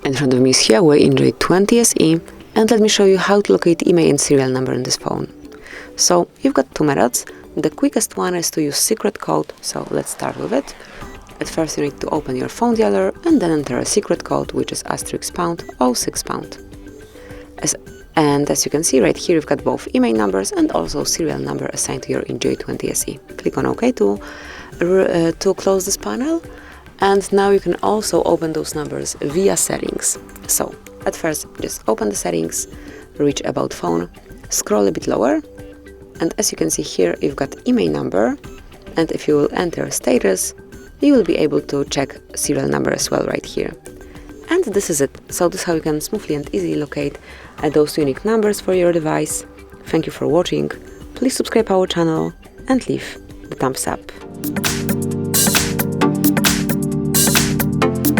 In front of me is HUAWEI Enjoy 20 SE, and let me show you how to locate IMEI and serial number in this phone. So you've got two methods. The quickest one is to use secret code, so let's start with it. At first you need to open your phone dealer and then enter a secret code, which is *06#. And as you can see right here, you've got both IMEI numbers and also serial number assigned to your Enjoy 20 SE. Click on OK to close this panel. And now you can also open those numbers via settings. So at first, just open the settings, reach About Phone, scroll a bit lower, and as you can see here, you've got IMEI number, and if you will enter status, you will be able to check serial number as well right here. And this is it. So this is how you can smoothly and easily locate those unique numbers for your device. Thank you for watching. Please subscribe our channel and leave the thumbs up.